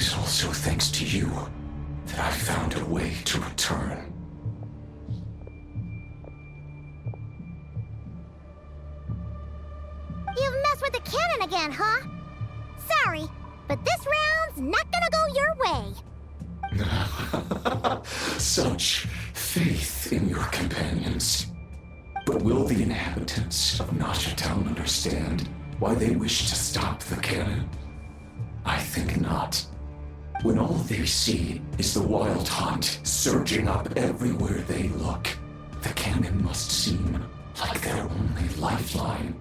is also thanks to you that I found a way to return. You've messed with the cannon again, huh? Sorry, but this round's not gonna go your way. Such faith in your companions. But will the inhabitants of Nasha Town understand why they wish to stop the cannon? I think not. When all they see is the Wild Hunt surging up everywhere they look, the cannon must seem like their only lifeline.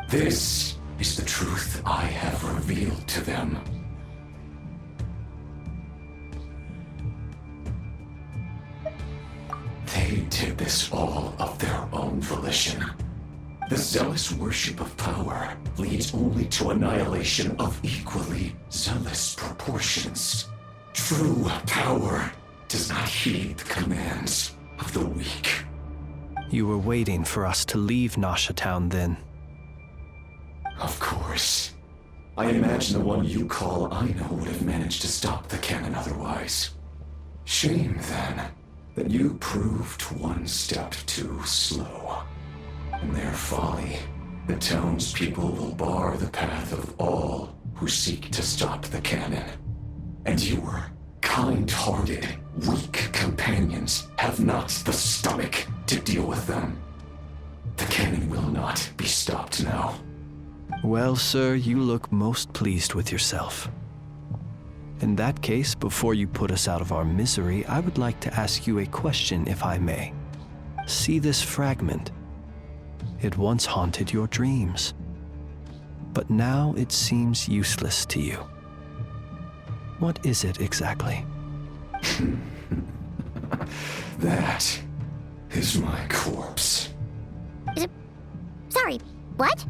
This is the truth I have revealed to them. They did this all of their own volition. The zealous worship of power leads only to annihilation of equally zealous proportions. True power does not heed the commands of the weak. You were waiting for us to leave Nasha Town then. Of course. I imagine the one you call Aino would have managed to stop the cannon otherwise. Shame, then, that you proved one step too slow. In their folly, the townspeople will bar the path of all who seek to stop the cannon. And your kind-hearted, weak companions have not the stomach to deal with them. The cannon will not be stopped now. Well, sir, you look most pleased with yourself. In that case, before you put us out of our misery, I would like to ask you a question, if I may. See this fragment? It once haunted your dreams, but now it seems useless to you. What is it exactly? That is my corpse. Sorry, what?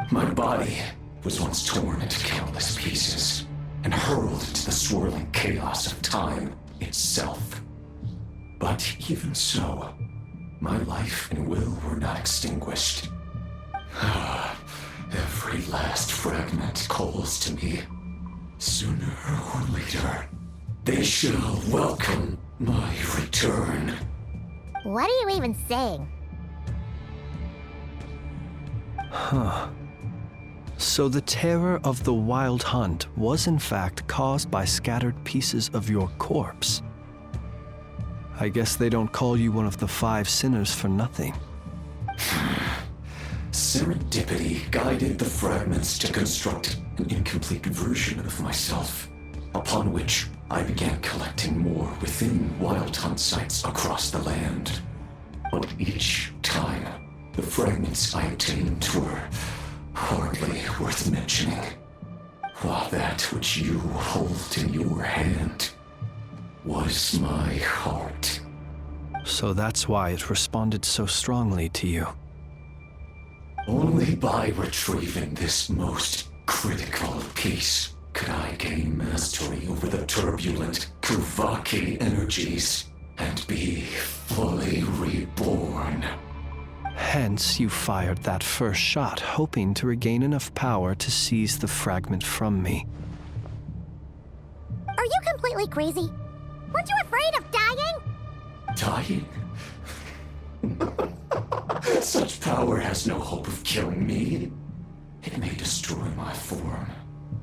My body was once torn into countless pieces and hurled into the swirling chaos of time itself. But even so, my life and will were not extinguished. Every last fragment calls to me. Sooner or later, they shall welcome my return. What are you even saying? Huh. So the terror of the Wild Hunt was in fact caused by scattered pieces of your corpse. I guess they don't call you one of the 5 sinners for nothing. Serendipity guided the fragments to construct an incomplete version of myself, upon which I began collecting more within Wild Hunt sites across the land. But each time, the fragments I obtained were hardly worth mentioning, while that which you hold in your hand was my heart. So that's why it responded so strongly to you. Only by retrieving this most critical piece could I gain mastery over the turbulent Kuvaki energies and be fully reborn. Hence, you fired that first shot, hoping to regain enough power to seize the fragment from me. Are you completely crazy? Weren't you afraid of dying? Dying? Such power has no hope of killing me. It may destroy my form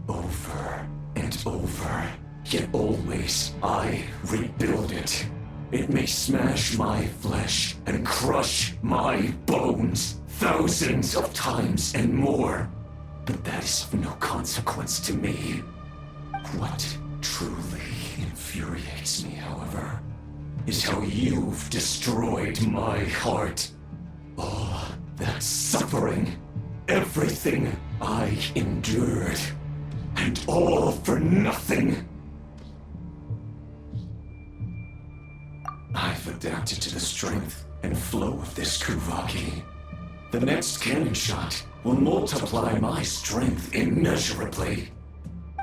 over and over, yet always I rebuild it. It may smash my flesh and crush my bones thousands of times and more, but that is of no consequence to me. What truly infuriates me, however, is how you've destroyed my heart. All that suffering, everything I endured, and all for nothing. I've adapted to the strength and flow of this Kuvaki. The next cannon shot will multiply my strength immeasurably.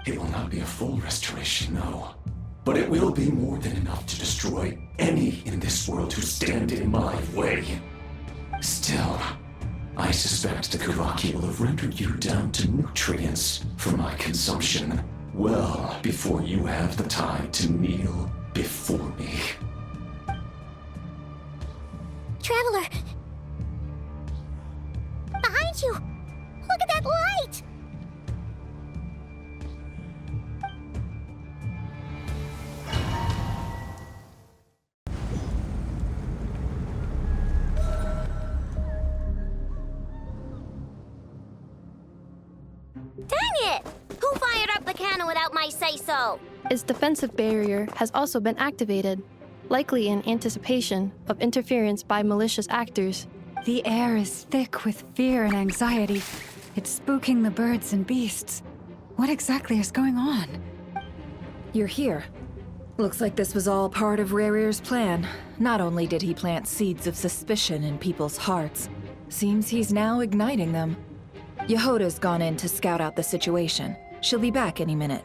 It will not be a full restoration, no, but it will be more than enough to destroy any in this world who stand in my way. Still, I suspect the Kuvaki will have rendered you down to nutrients for my consumption, well before you have the time to kneel before me. Traveler! Behind you! Look at that light! Dang it! Who fired up the cannon without my say-so? Its defensive barrier has also been activated, likely in anticipation of interference by malicious actors. The air is thick with fear and anxiety. It's spooking the birds and beasts. What exactly is going on? You're here. Looks like this was all part of Rarir's plan. Not only did he plant seeds of suspicion in people's hearts, seems he's now igniting them. Yehoda's gone in to scout out the situation. She'll be back any minute.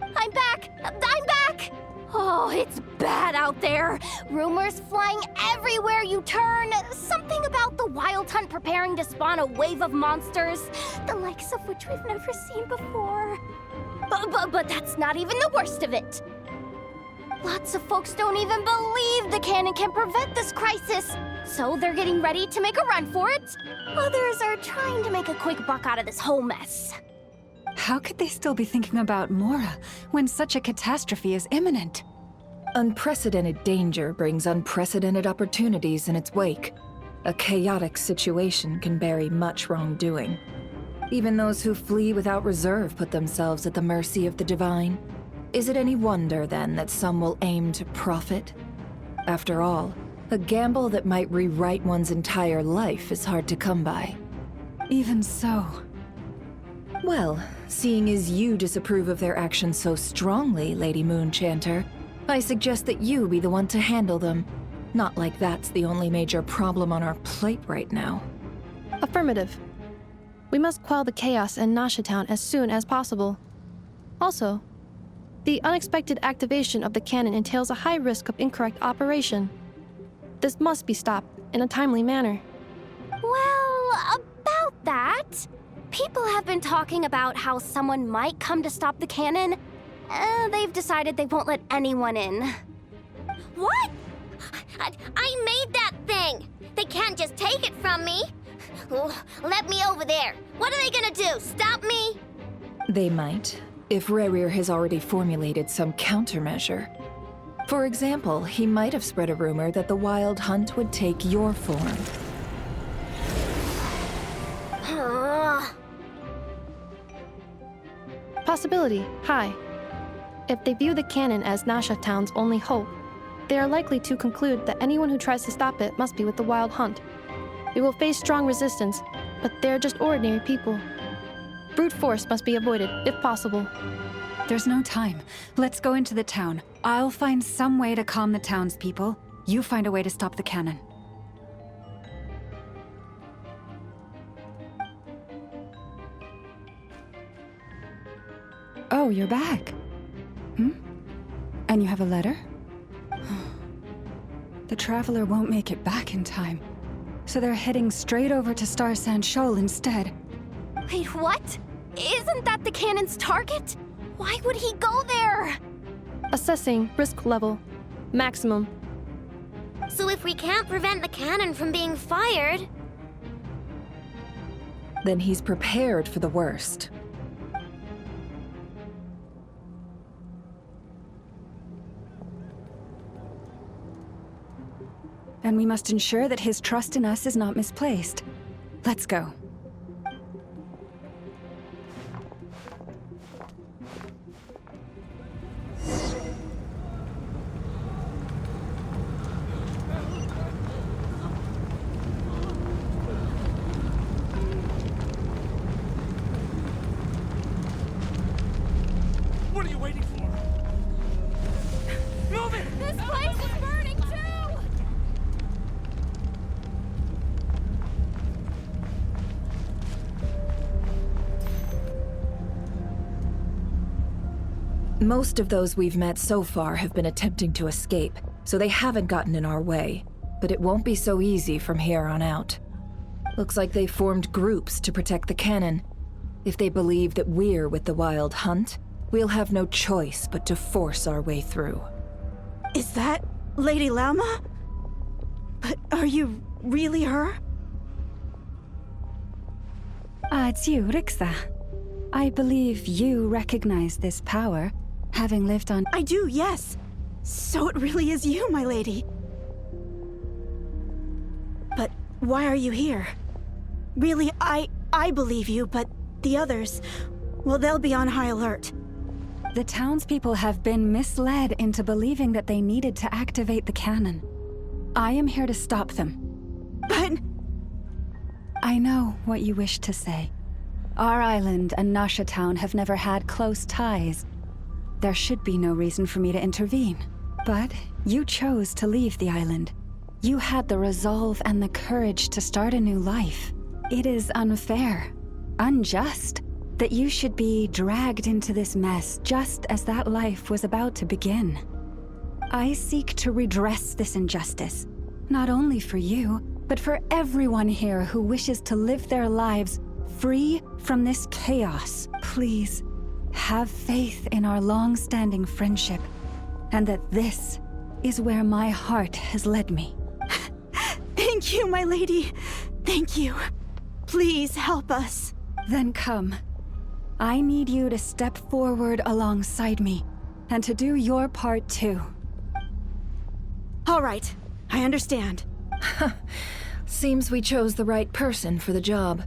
I'm back! I'm back! Oh, it's bad out there. Rumors flying everywhere you turn. Something about the Wild Hunt preparing to spawn a wave of monsters, the likes of which we've never seen before. But that's not even the worst of it. Lots of folks don't even believe the cannon can prevent this crisis, so they're getting ready to make a run for it. Others are trying to make a quick buck out of this whole mess. How could they still be thinking about Mora when such a catastrophe is imminent? Unprecedented danger brings unprecedented opportunities in its wake. A chaotic situation can bury much wrongdoing. Even those who flee without reserve put themselves at the mercy of the divine. Is it any wonder, then, that some will aim to profit? After all, a gamble that might rewrite one's entire life is hard to come by. Even so. Well, seeing as you disapprove of their actions so strongly, Lady Moonchanter, I suggest that you be the one to handle them. Not like that's the only major problem on our plate right now. Affirmative. We must quell the chaos in Nasha Town as soon as possible. Also, the unexpected activation of the cannon entails a high risk of incorrect operation. This must be stopped in a timely manner. Well, about that, people have been talking about how someone might come to stop the cannon. They've decided they won't let anyone in. What? I made that thing! They can't just take it from me! Let me over there! What are they gonna do, stop me? They might, if Rarir has already formulated some countermeasure. For example, he might have spread a rumor that the Wild Hunt would take your form. Possibility high. If they view the cannon as Nasha Town's only hope, they are likely to conclude that anyone who tries to stop it must be with the Wild Hunt. We will face strong resistance, but they're just ordinary people. Brute force must be avoided, if possible. There's no time. Let's go into the town. I'll find some way to calm the townspeople. You find a way to stop the cannon. Oh, you're back. And you have a letter? The Traveler won't make it back in time. So they're heading straight over to Star Sand Shoal instead. Wait, what? Isn't that the cannon's target? Why would he go there? Assessing risk level. Maximum. So if we can't prevent the cannon from being fired... Then he's prepared for the worst. And we must ensure that his trust in us is not misplaced. Let's go. What are you waiting for? Move it! This place is burning too! Most of those we've met so far have been attempting to escape, so they haven't gotten in our way. But it won't be so easy from here on out. Looks like they formed groups to protect the cannon. If they believe that we're with the Wild Hunt, We'll have no choice but to force our way through. Is that Lady Lauma? But are you really her? It's you, Rixa. I believe you recognize this power, having lived on. I do, yes. So it really is you, my lady. But why are you here? Really, I believe you, but the others, well, they'll be on high alert. The townspeople have been misled into believing that they needed to activate the cannon. I am here to stop them. But I know what you wish to say. Our island and Nasha Town have never had close ties. There should be no reason for me to intervene. But you chose to leave the island. You had the resolve and the courage to start a new life. It is unfair, unjust, that you should be dragged into this mess just as that life was about to begin. I seek to redress this injustice, not only for you, but for everyone here who wishes to live their lives free from this chaos. Please, have faith in our long-standing friendship, and that this is where my heart has led me. thank you, my lady. Thank you. Please help us. Then come. I need you to step forward alongside me, and to do your part too. All right, I understand. Seems we chose the right person for the job.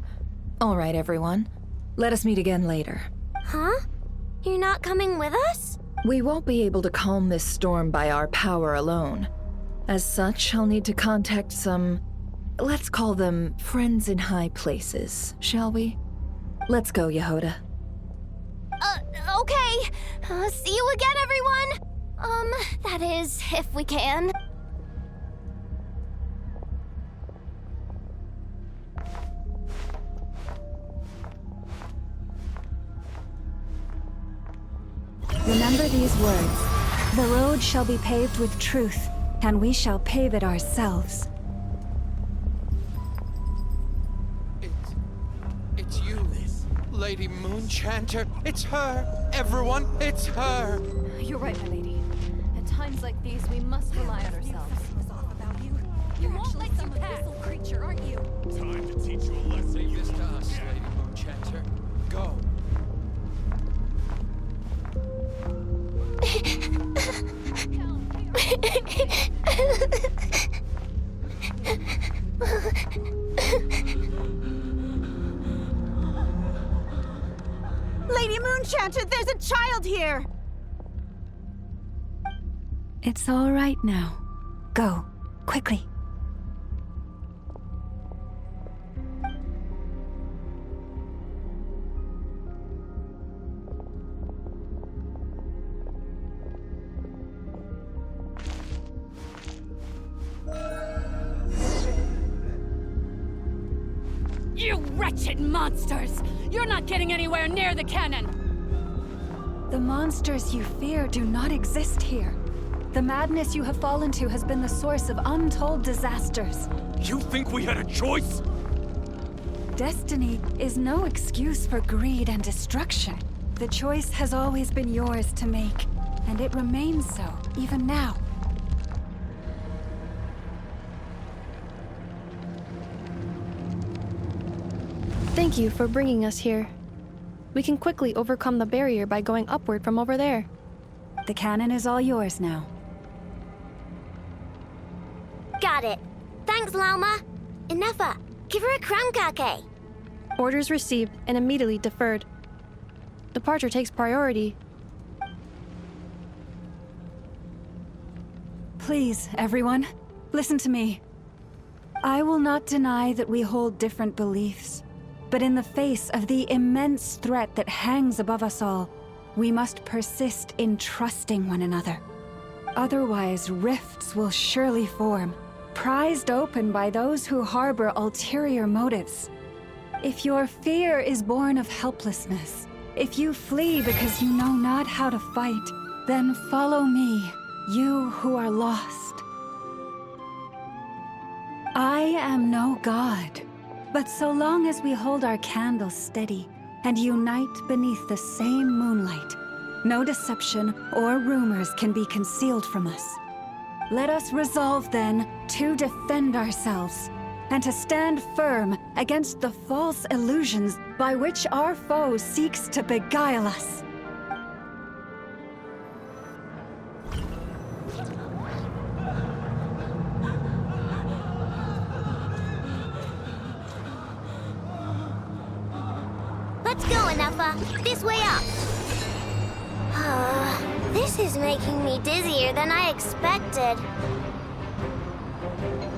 All right, everyone. Let us meet again later. Huh? You're not coming with us? We won't be able to calm this storm by our power alone. As such, I'll need to contact some... let's call them friends in high places, shall we? Let's go, Yehoda. Okay. See you again, everyone. That is, if we can. Remember these words. The road shall be paved with truth, and we shall pave it ourselves. It's you, Lady Moonchanter. It's her. Everyone, it's her. You're right, my lady. At times like these, we must rely on ourselves. You won't let you pass, creature, aren't you? Time to teach you a lesson. Leave this to us, Lady Moonchanter. Go. Lady Moonchanter, there's a child here! It's all right now. Go, quickly. You wretched monsters! You're not getting anywhere near the cannon! The monsters you fear do not exist here. The madness you have fallen to has been the source of untold disasters. You think we had a choice? Destiny is no excuse for greed and destruction. The choice has always been yours to make, and it remains so, even now. Thank you for bringing us here. We can quickly overcome the barrier by going upward from over there. The cannon is all yours now. Got it. Thanks, Lauma. Inefa, give her a crown kake. Orders received and immediately deferred. Departure takes priority. Please, everyone, listen to me. I will not deny that we hold different beliefs, but in the face of the immense threat that hangs above us all, we must persist in trusting one another. Otherwise, rifts will surely form, prized open by those who harbor ulterior motives. If your fear is born of helplessness, if you flee because you know not how to fight, then follow me, you who are lost. I am no god, but so long as we hold our candles steady and unite beneath the same moonlight, No deception or rumors can be concealed from us. Let us resolve then to defend ourselves and to stand firm against the false illusions by which our foe seeks to beguile us. Let's go, Anafa. This way up. This is making me dizzier than I expected.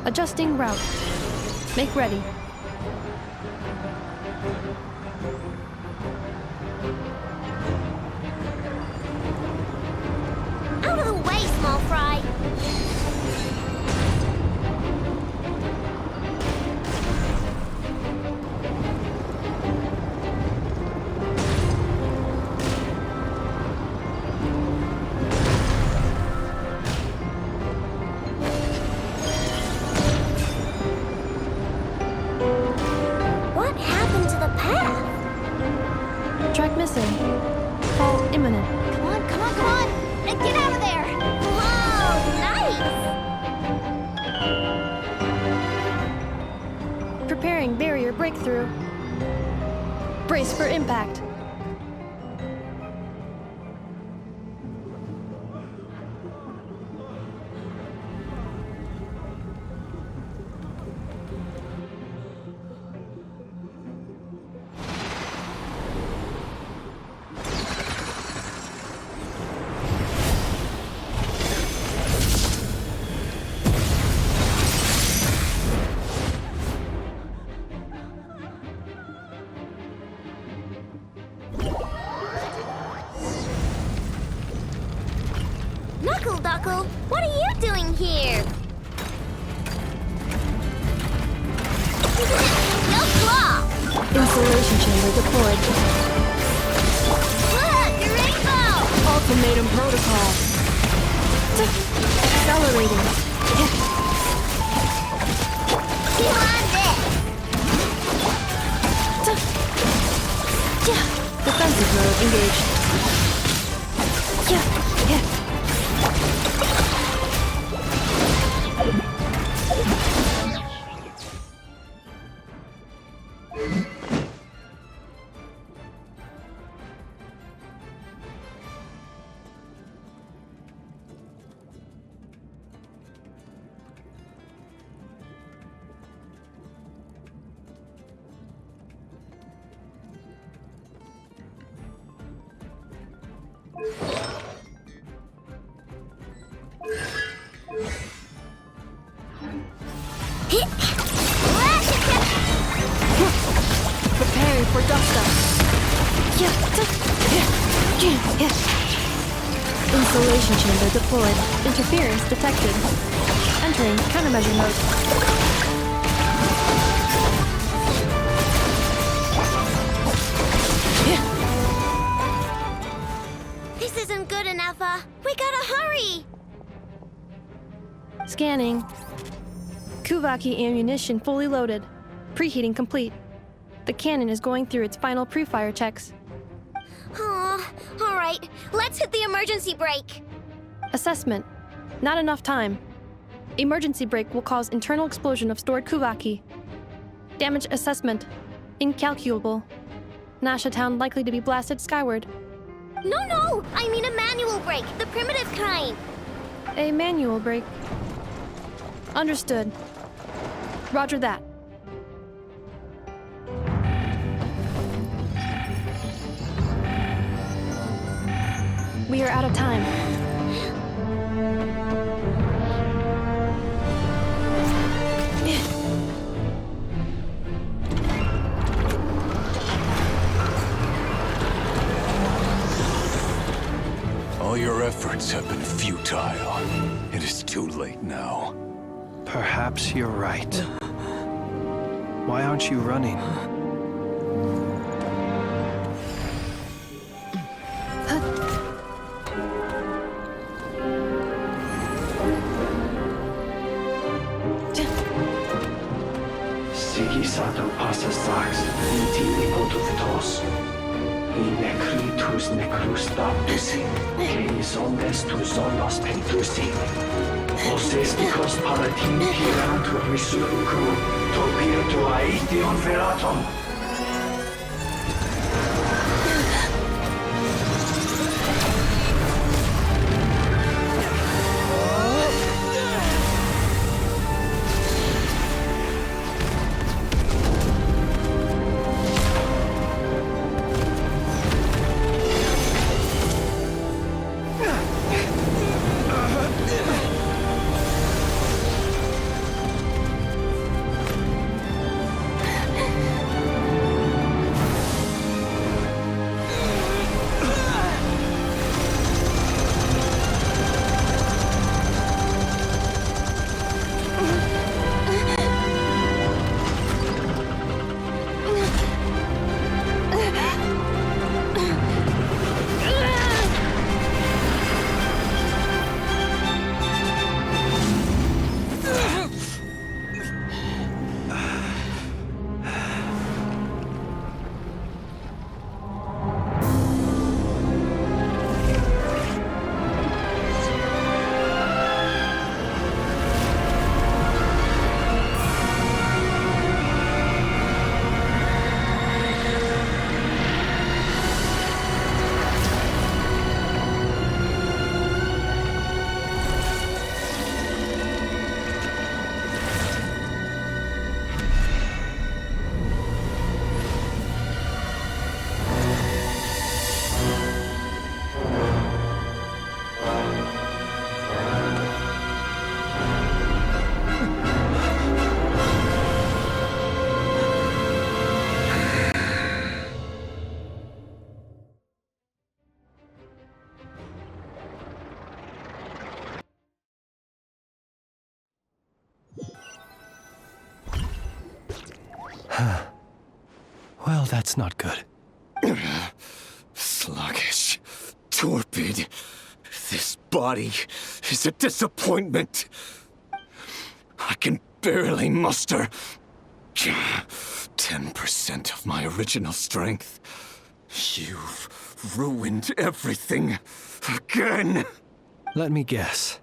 Adjusting route. Make ready. Out of the way, small fry. What happened to the path? Track missing. Fall imminent. Come on, come on, come on! Get out of there! Whoa, nice! Preparing barrier breakthrough. Brace for impact. Knuckle Duckle, what are you doing here? No claw! Insulation chamber deployed. Look, a rainbow! Ultimatum protocol. Accelerating. You on this! Defensive mode engaged. Preparing for dust up. Insulation chamber deployed. Interference detected. Entering countermeasure mode. This isn't good enough, we gotta hurry! Scanning. Kuvaki ammunition fully loaded. Preheating complete. The cannon is going through its final pre-fire checks. Oh, all right, let's hit the emergency brake. Assessment. Not enough time. Emergency brake will cause internal explosion of stored Kuvaki. Damage assessment. Incalculable. Nasha Town likely to be blasted skyward. No, I mean a manual brake, the primitive kind. A manual brake. Understood. Roger that. We are out of time. All your efforts have been futile. It is too late now. Perhaps you're right. Why aren't you running? Sigi sato passa sax, intili potufitos. Necritus necrus baptisi, que omnes tu zonos pentusi. Oses picos palatin pirantur resurcu, topirtu aetion veratum. Well, that's not good. Sluggish. Torpid. This body is a disappointment. I can barely muster 10% of my original strength. You've ruined everything again. Let me guess.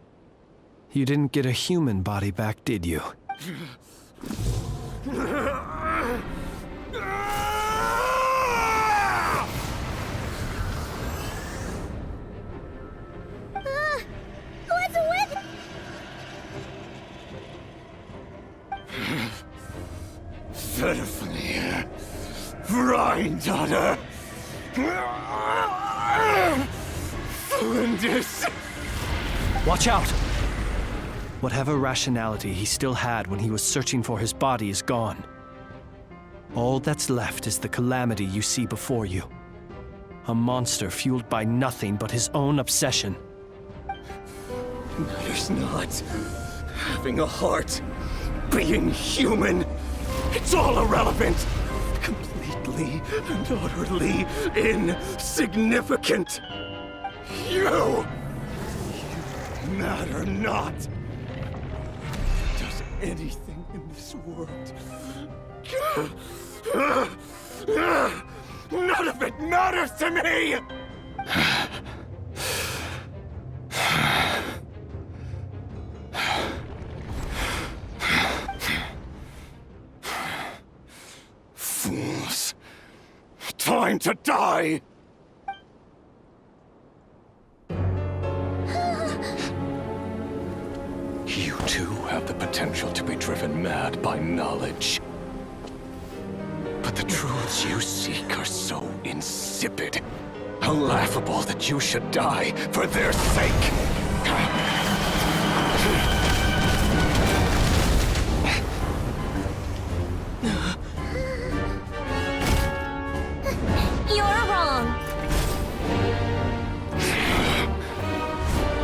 You didn't get a human body back, did you? What's with... Verfnir. Rheindaughter. Flinders. Watch out! Whatever rationality he still had when he was searching for his body is gone. All that's left is the calamity you see before you. A monster fueled by nothing but his own obsession. Matters not. Having a heart. Being human. It's all irrelevant. Completely and utterly insignificant. You matter not. Does anything in this world. None of it matters to me! Fools. Time to die! You too have the potential to be driven mad by knowledge. But the truths you seek are so insipid, how laughable that you should die for their sake. You're wrong.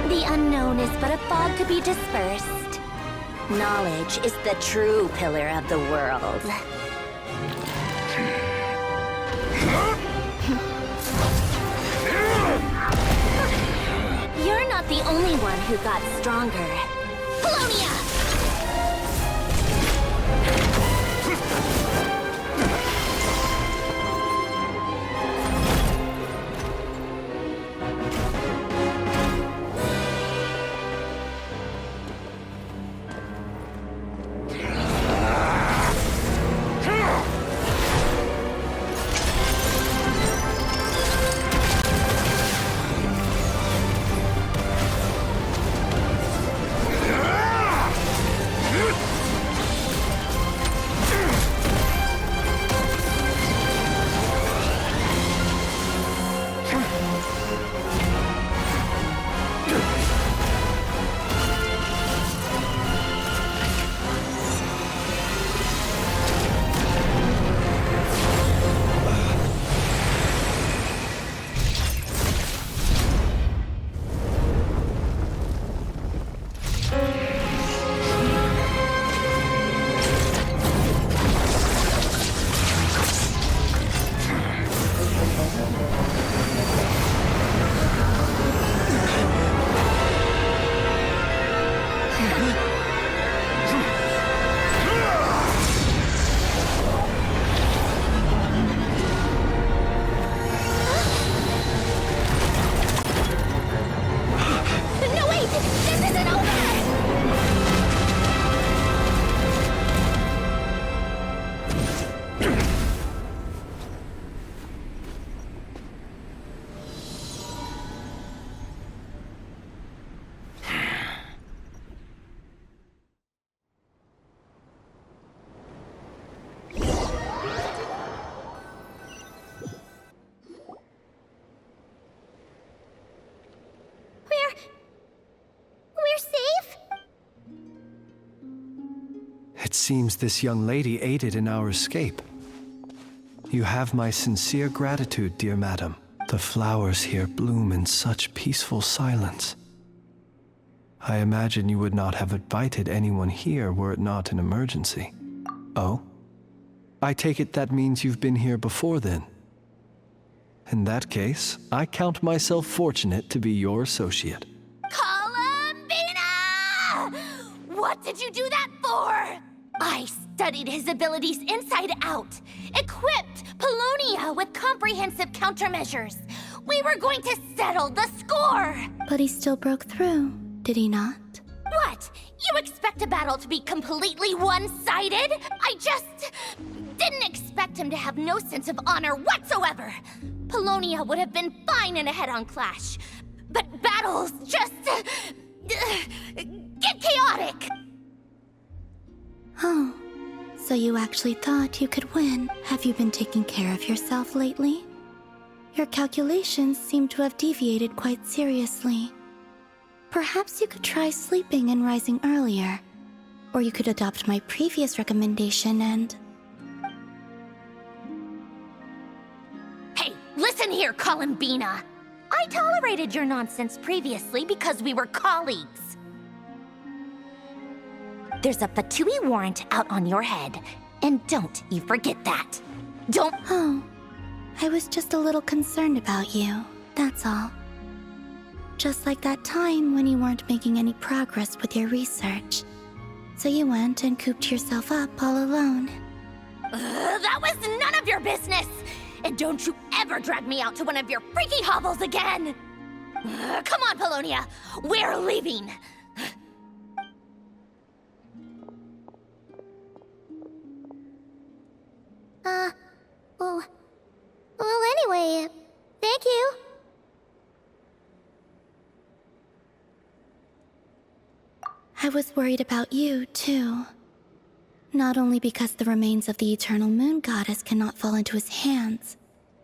The unknown is but a fog to be dispersed. Knowledge is the true pillar of the world. You're not the only one who got stronger. Polonia! It seems this young lady aided in our escape. You have my sincere gratitude, dear madam. The flowers here bloom in such peaceful silence. I imagine you would not have invited anyone here were it not an emergency. Oh? I take it that means you've been here before then. In that case, I count myself fortunate to be your associate. Columbina! What did you do that for? I studied his abilities inside out, equipped Paulownia with comprehensive countermeasures. We were going to settle the score! But he still broke through, did he not? What? You expect a battle to be completely one-sided? I just didn't expect him to have no sense of honor whatsoever. Paulownia would have been fine in a head-on clash, but battles just get chaotic. Oh, so you actually thought you could win. Have you been taking care of yourself lately? Your calculations seem to have deviated quite seriously. Perhaps you could try sleeping and rising earlier. Or you could adopt my previous recommendation and... Hey, listen here, Columbina. I tolerated your nonsense previously because we were colleagues. There's a Fatui warrant out on your head, and don't you forget that. Don't... Oh, I was just a little concerned about you, that's all. Just like that time when you weren't making any progress with your research. So you went and cooped yourself up all alone. That was none of your business! And don't you ever drag me out to one of your freaky hovels again! Come on, Paulownia! We're leaving! Well, anyway, thank you. I was worried about you, too. Not only because the remains of the Eternal Moon Goddess cannot fall into his hands,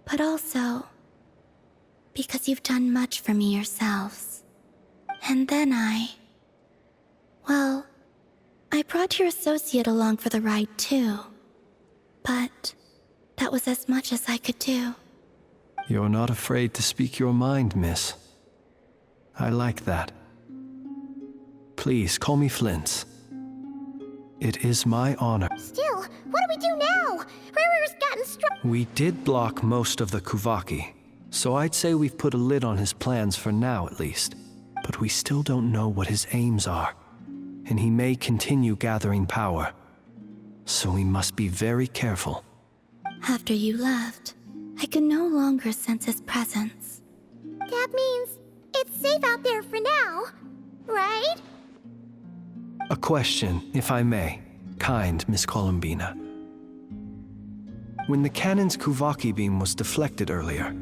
but also because you've done much for me yourselves. And then well, I brought your associate along for the ride, too. But that was as much as I could do. You're not afraid to speak your mind, miss. I like that. Please, call me Flintz. It is my honor. Still, what do we do now? Riri's gotten strong. We did block most of the Kuvaki, so I'd say we've put a lid on his plans for now at least. But we still don't know what his aims are, and he may continue gathering power. So we must be very careful. After you left, I could no longer sense his presence. That means it's safe out there for now, right? A question, if I may, kind Miss Columbina. When the cannon's Kuvaki beam was deflected earlier,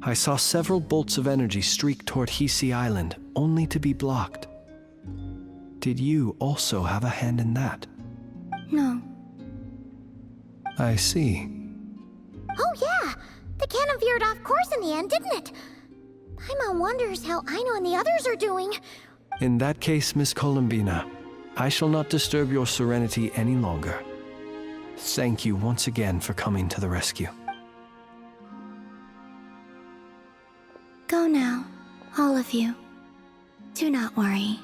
I saw several bolts of energy streak toward Hisi Island, only to be blocked. Did you also have a hand in that? No. I see. Oh yeah, the cannon veered off course in the end, didn't it? Paimon wonders how Aino and the others are doing. In that case, Miss Columbina, I shall not disturb your serenity any longer. Thank you once again for coming to the rescue. Go now, all of you. Do not worry.